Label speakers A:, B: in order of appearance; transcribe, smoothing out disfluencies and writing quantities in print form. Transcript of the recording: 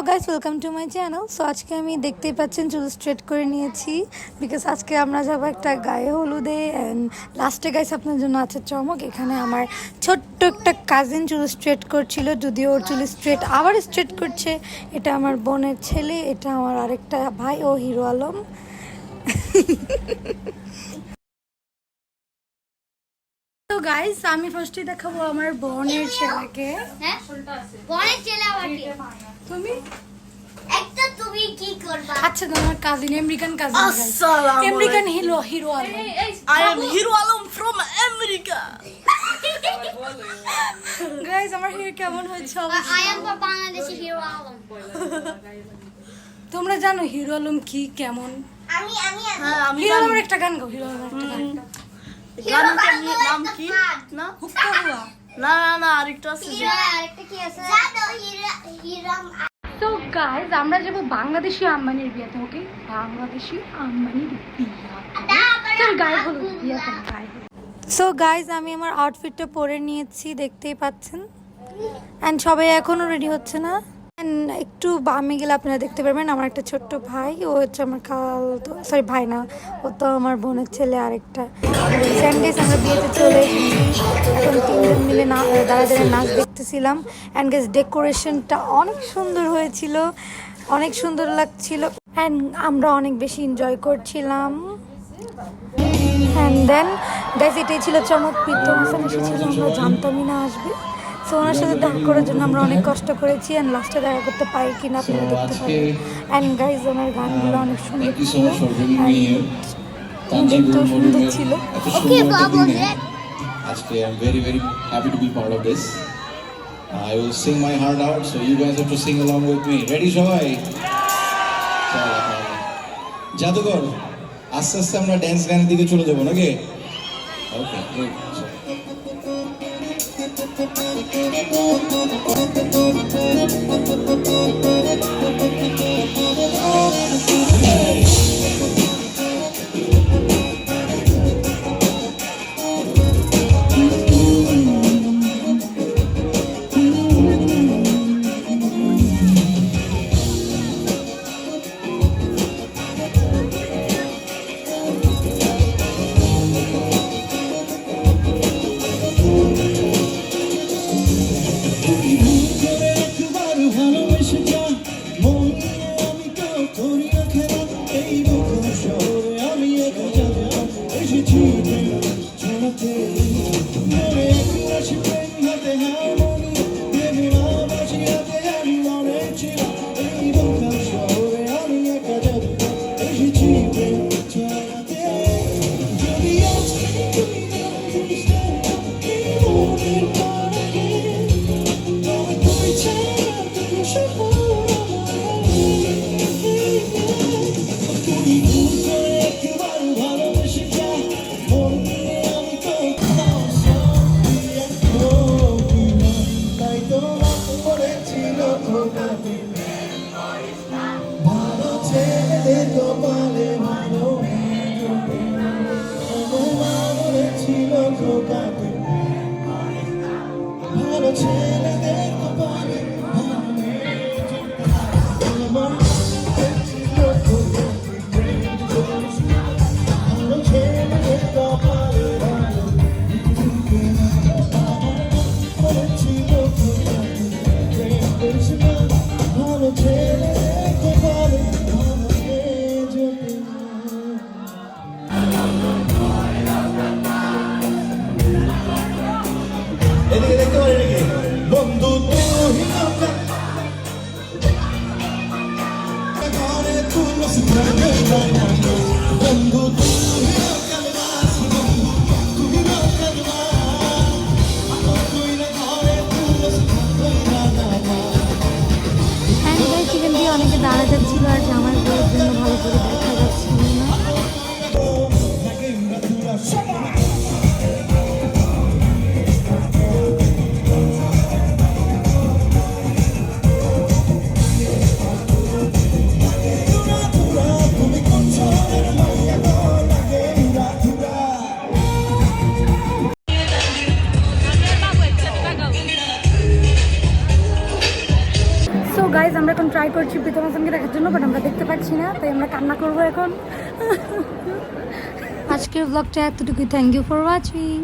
A: Guys welcome to my channel. So আজকে আমি দেখতেই পাচ্ছেন চুল স্ট্রেট করে নিয়েছি বিকজ আজকে আমরা যাবো একটা গায়ে হলুদে অ্যান্ড লাস্টে গাইস আপনার জন্য আছে চমক। এখানে আমার ছোট্ট একটা কাজিন চুল স্ট্রেট করছিল, যদিও ওর চুল স্ট্রেট আবার স্ট্রেট করছে। এটা আমার বোনের ছেলে, এটা আমার আরেকটা ভাই, ও হিরো আলম। তো গাইস আমি ফার্স্টে দেখাবো আমার বোনের ছেলেকে।
B: হ্যাঁ বোনের ছেলে আবার কি?
A: তুমি
B: একটা তুমি কি করবা?
A: আচ্ছা তোমার cousin, American cousin,
C: Assalamu
A: American hero Alam.
C: I am Hero Alam from America.
A: Guys আমার হেয়ার কেমন হয়েছে
B: I am Bangladeshi hero Alam.
A: তোমরা জানো হিরো আলম কি কেমন?
B: আমি
C: হ্যাঁ আমি
A: হিরো আলমের একটা গান গাও, হিরো আলমের একটা গান।
C: গানটার নাম কি? না
A: হুক্কা হুয়া।
C: না না না আরেকটা আছে যে
B: হিরো আরেকটা কি আছে? জানো হিরো
A: তো গাইস আমরা যাব বাংলাদেশি আম্বানির বিয়েতে। ওকে, বাংলাদেশি আম্বানির বিয়ে। চল গায়ে হলুদ বিয়েতে গায়ে। সো গাইস আমি আমার আউটফিটটা পরে নিয়েছি, দেখতেই পাচ্ছেন। অ্যান্ড সবাই এখনও রেডি হচ্ছে না। একটু বামে গেলে আপনারা দেখতে পারবেন আমার একটা ছোট্ট ভাই, ও হচ্ছে আমার সরি ভাই না, ও তো আমার বোনের ছেলে আরেকটা। গাইস আমরা বিয়েতে চলে এসেছি, এখন তিনজন মিলে দাঁড়ায় নাচ দেখতেছিলাম। অ্যান্ড গাইস ডেকোরেশনটা অনেক সুন্দর হয়েছিল, অনেক সুন্দর লাগছিল, অ্যান্ড আমরা অনেক বেশি এনজয় করছিলাম। অ্যান্ড দেন গাইস এটাই ছিল চমক। প্রীতম হাসান এসেছিল, আমরা জানতামই না আসবে। তো ওনার সাথে দেখা করার জন্য আমরা অনেক কষ্ট করেছি, অ্যান্ড লাস্টে দেখা করতে পারি কিনা আপনারা দেখতে পারেন। অ্যান্ড গাইজ ওনার গানগুলো অনেক সুন্দর ছিল, দেখতেও সুন্দর ছিল।
B: ওকে বাবু
D: আজকে I am very happy to be part of this. I will sing my heart out, so you guys have to sing along with me. Ready সবাই? জাদুঘর আস্তে আস্তে আমরা ড্যান্স গানের দিকে চলে যাবো নাকি? Okay good. এদিকে দেখতে পারি নাকি বন্ধু
A: চিকেন দিয়ে অনেকে দাঁড়া যাচ্ছিল আর জামাই বউয়ের জন্য ভালো করে দেখা যাচ্ছিল না। গাইজ আমরা এখন ট্রাই করছি প্রীতম হাসানকে দেখার জন্য, বাট আমরা দেখতে পাচ্ছি না, তাই আমরা কান্না করবো এখন। আজকের ব্লগটা এতটুকুই। Thank you for watching.